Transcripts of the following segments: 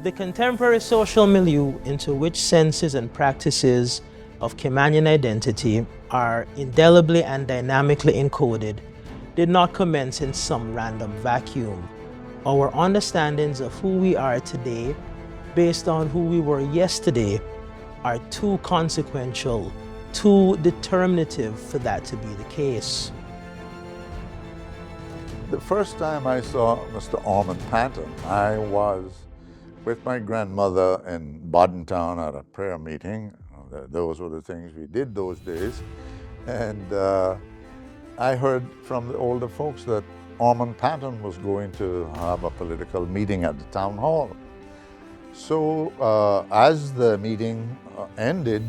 The contemporary social milieu into which senses and practices of Caymanian identity are indelibly and dynamically encoded did not commence in some random vacuum. Our understandings of who we are today, based on who we were yesterday, are too consequential, too determinative for that to be the case. The first time I saw Mr. Ormond Panton, I was with my grandmother in Town at a prayer meeting. Those were the things we did those days. And I heard from the older folks that Ormond Panton was going to have a political meeting at the town hall. So as the meeting ended,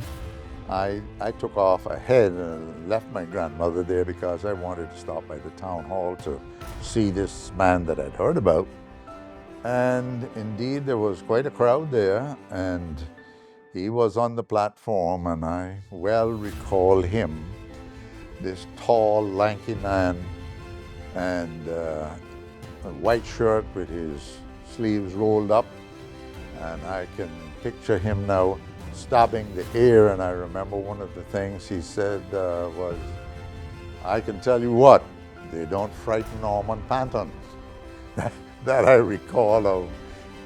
I took off ahead and left my grandmother there because I wanted to stop by the town hall to see this man that I'd heard about. And indeed, there was quite a crowd there, and he was on the platform, and I well recall him, this tall, lanky man, and a white shirt with his sleeves rolled up, and I can picture him now stopping the air. And I remember one of the things he said was, "I can tell you what, they don't frighten Ormond Panton." That I recall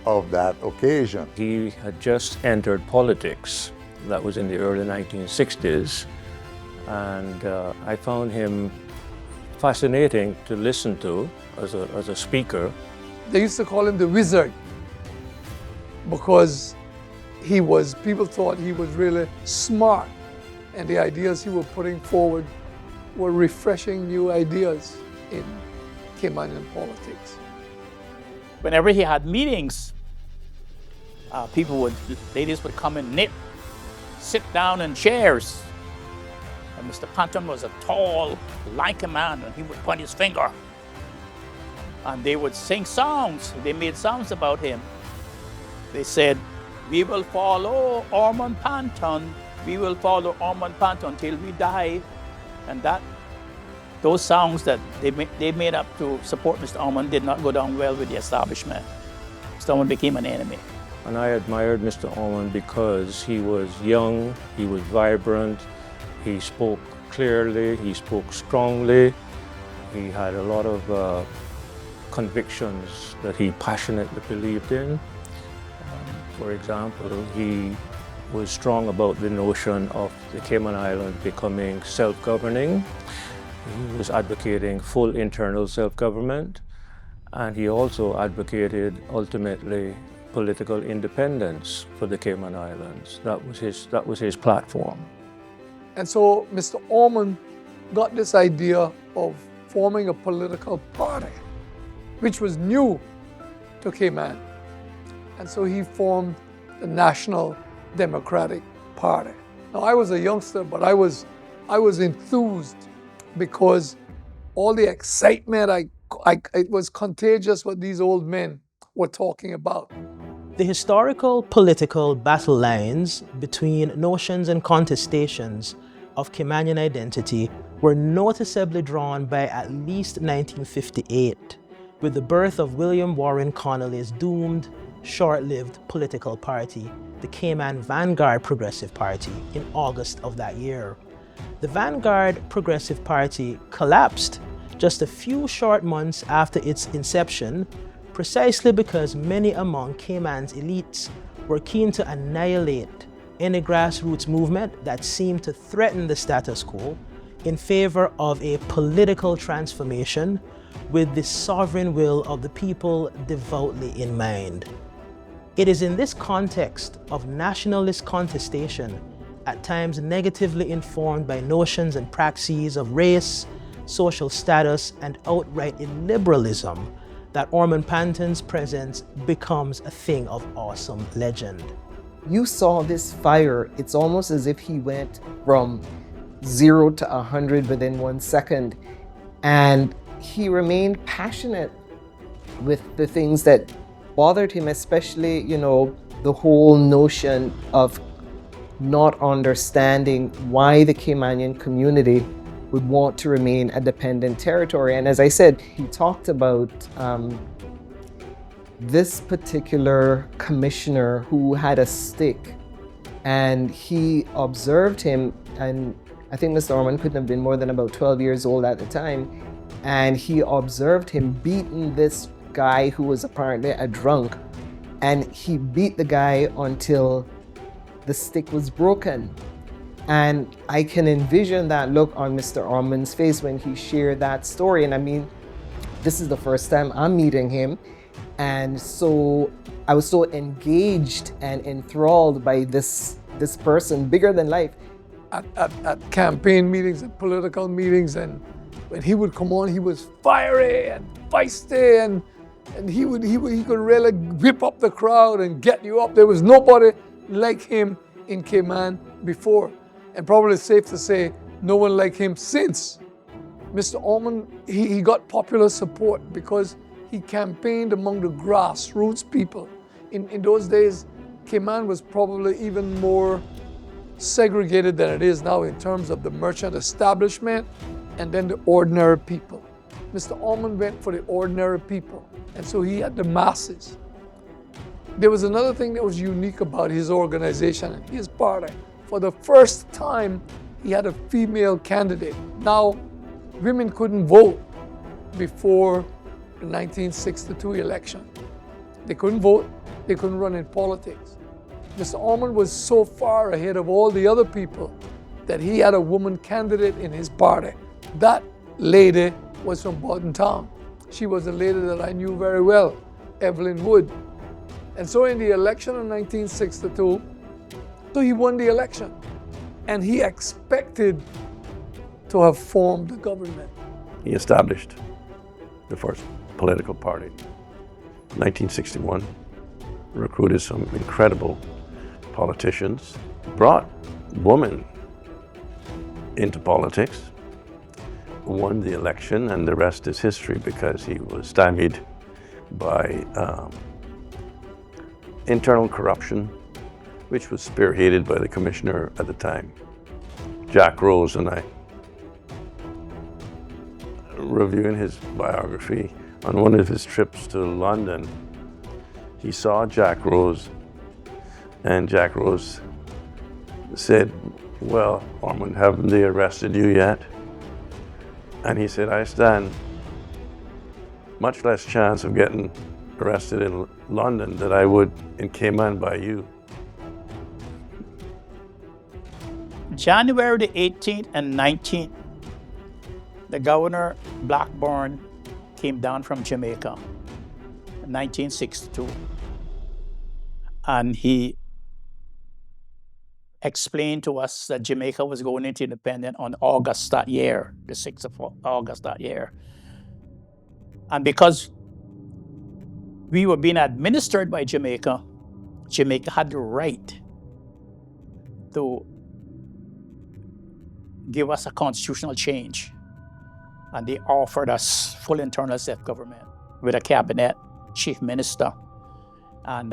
of that occasion. He had just entered politics. That was in the early 1960s. And I found him fascinating to listen to as a speaker. They used to call him the wizard because people thought he was really smart, and the ideas he was putting forward were refreshing new ideas in Caymanian politics. Whenever he had meetings, ladies would come and sit down in chairs. And Mr. Panton was a tall, lanky man, and he would point his finger. And they would sing songs. They made songs about him. They said, "We will follow Ormond Panton. We will follow Ormond Panton till we die." And those songs that they made up to support Mr. Ormond did not go down well with the establishment. Mr. Ormond became an enemy. And I admired Mr. Ormond because he was young, he was vibrant, he spoke clearly, he spoke strongly, he had a lot of convictions that he passionately believed in. For example, he was strong about the notion of the Cayman Islands becoming self-governing. He was advocating full internal self-government, and he also advocated ultimately political independence for the Cayman Islands. That was his platform. And so Mr. Ormond got this idea of forming a political party, which was new to Cayman. And so he formed the National Democratic Party. Now, I was a youngster, but I was enthused because all the excitement, it was contagious what these old men were talking about. The historical political battle lines between notions and contestations of Caymanian identity were noticeably drawn by at least 1958, with the birth of William Warren Connolly's doomed, short-lived political party, the Cayman Vanguard Progressive Party, in August of that year. The Vanguard Progressive Party collapsed just a few short months after its inception, precisely because many among Cayman's elites were keen to annihilate any grassroots movement that seemed to threaten the status quo in favor of a political transformation with the sovereign will of the people devoutly in mind. It is in this context of nationalist contestation, at times negatively informed by notions and praxes of race, social status, and outright illiberalism, that Ormond Panton's presence becomes a thing of awesome legend. You saw this fire. It's almost as if he went from 0 to 100 within 1 second. And he remained passionate with the things that bothered him, especially, the whole notion of not understanding why the Caymanian community would want to remain a dependent territory. And as I said, he talked about this particular commissioner who had a stick, and he observed him, and I think Mr. Ormond couldn't have been more than about 12 years old at the time, and he observed him beating this guy who was apparently a drunk, and he beat the guy until the stick was broken. And I can envision that look on Mr. Ormond's face when he shared that story. And I mean, this is the first time I'm meeting him. And so I was so engaged and enthralled by this person, bigger than life. At campaign meetings and political meetings, and when he would come on, he was fiery and feisty, and he could really whip up the crowd and get you up. There was nobody like him in Cayman before, and probably safe to say no one like him since. Mr. Ormond, he got popular support because he campaigned among the grassroots people. In those days, Cayman was probably even more segregated than it is now in terms of the merchant establishment and then the ordinary people. Mr. Ormond went for the ordinary people, and so he had the masses. There was another thing that was unique about his organization and his party. For the first time, he had a female candidate. Now, women couldn't vote before the 1962 election. They couldn't vote, they couldn't run in politics. Mr. Ormond was so far ahead of all the other people that he had a woman candidate in his party. That lady was from Panton. She was a lady that I knew very well, Evelyn Wood. And so in the election of 1962, so he won the election. And he expected to have formed the government. He established the first political party. 1961, recruited some incredible politicians, brought women into politics, won the election, and the rest is history because he was stymied by internal corruption, which was spearheaded by the commissioner at the time, Jack Rose. And I, reviewing his biography, on one of his trips to London, he saw Jack Rose, and Jack Rose said, "Well, Ormond, haven't they arrested you yet?" And he said, "I stand much less chance of getting arrested in London than I would in Cayman by you." January the 18th and 19th, the Governor Blackburn came down from Jamaica in 1962. And he explained to us that Jamaica was going into independence on August that year, the 6th of August that year. And because we were being administered by Jamaica, Jamaica had the right to give us a constitutional change. And they offered us full internal self-government with a cabinet, chief minister, and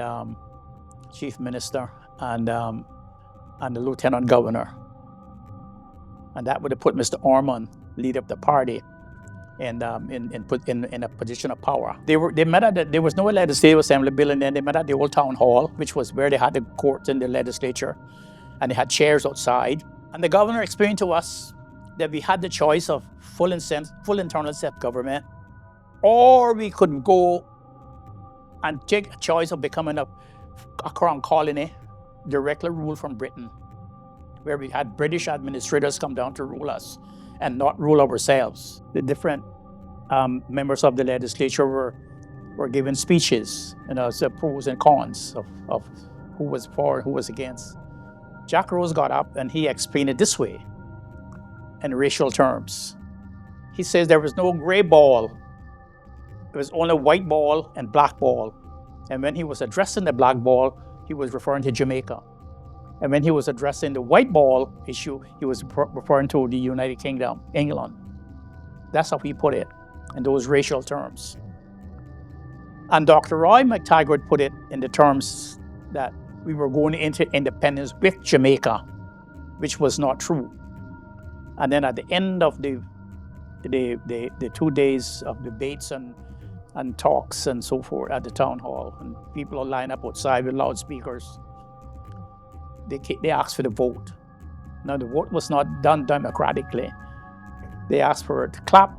the lieutenant governor. And that would have put Mr. Ormond, leader of the party, in a position of power. They met at there was no legislative assembly building then. They met at the old town hall, which was where they had the courts and the legislature, and they had chairs outside. And the governor explained to us that we had the choice of full internal self-government, or we could go and take a choice of becoming a crown colony, directly ruled from Britain, where we had British administrators come down to rule us and not rule ourselves. The different members of the legislature were given speeches, the pros and cons of who was for and who was against. Jack Rose got up and he explained it this way, in racial terms. He says there was no gray ball. There was only white ball and black ball. And when he was addressing the black ball, he was referring to Jamaica. And when he was addressing the white ball issue, he was referring to the United Kingdom, England. That's how he put it, in those racial terms. And Dr. Roy McTaggart put it in the terms that we were going into independence with Jamaica, which was not true. And then at the end of the 2 days of debates and and talks and so forth at the town hall, and people will line up outside with loudspeakers. They asked for the vote. Now, the vote was not done democratically. They asked for it to clap.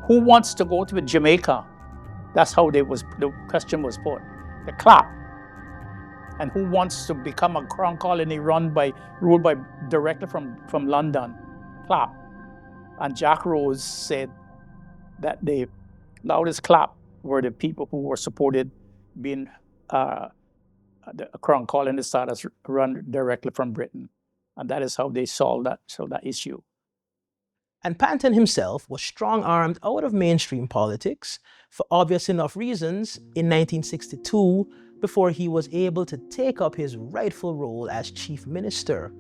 Who wants to go to Jamaica? That's how the question was put. The clap. And who wants to become a crown colony ruled by directly from London? Clap. And Jack Rose said that the loudest clap were the people who were supported being a crown colony status run directly from Britain. And that is how they solved that issue. And Panton himself was strong-armed out of mainstream politics for obvious enough reasons in 1962 before he was able to take up his rightful role as chief minister.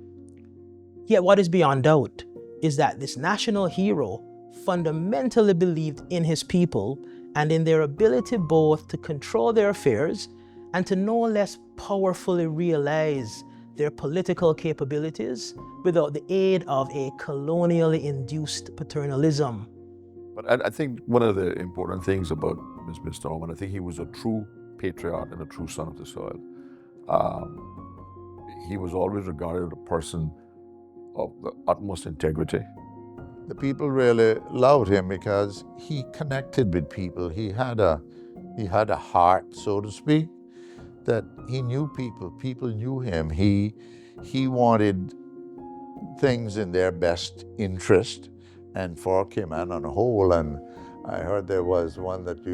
Yet what is beyond doubt is that this national hero fundamentally believed in his people and in their ability both to control their affairs and to no less powerfully realize their political capabilities without the aid of a colonially induced paternalism. But I think one of the important things about Mr. Ormond, I think he was a true patriot and a true son of the soil. He was always regarded as a person of the utmost integrity. The people really loved him because he connected with people. He had a heart, so to speak, that he knew people. People knew him. He wanted things in their best interest and for Cayman on a whole. And I heard there was one that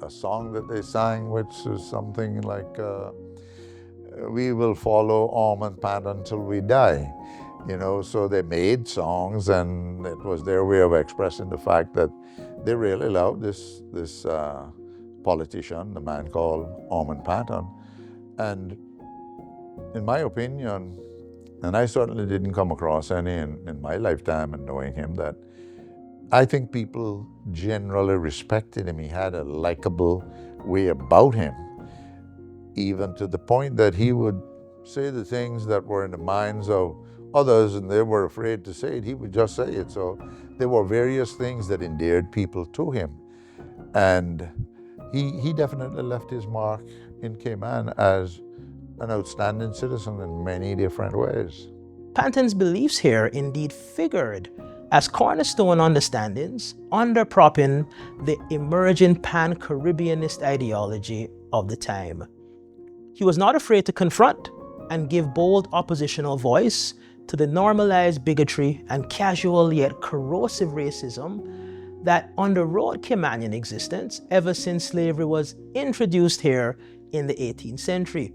a song that they sang, which is something like, we will follow Ormond Panton till we die. You know, so they made songs, and it was their way of expressing the fact that they really loved this politician, the man called Ormond Panton. And in my opinion, and I certainly didn't come across any in my lifetime and knowing him, that I think people generally respected him. He had a likable way about him, even to the point that he would say the things that were in the minds of others and they were afraid to say it. He would just say it. So there were various things that endeared people to him. And he definitely left his mark in Cayman as an outstanding citizen in many different ways. Panton's beliefs here indeed figured as cornerstone understandings underpropping the emerging pan-Caribbeanist ideology of the time. He was not afraid to confront and give bold oppositional voice to the normalized bigotry and casual yet corrosive racism that underwrote Caymanian existence ever since slavery was introduced here in the 18th century,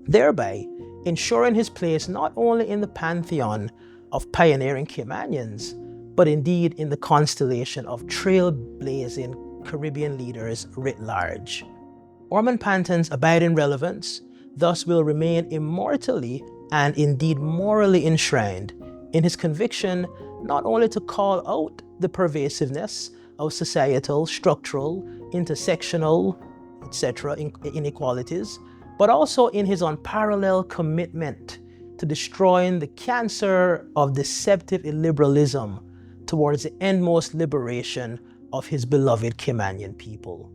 thereby ensuring his place not only in the pantheon of pioneering Caymanians, but indeed in the constellation of trailblazing Caribbean leaders writ large. Ormond Panton's abiding relevance thus will remain immortally and indeed morally enshrined in his conviction not only to call out the pervasiveness of societal, structural, intersectional, etc. inequalities, but also in his unparalleled commitment to destroying the cancer of deceptive illiberalism towards the endmost liberation of his beloved Caymanian people.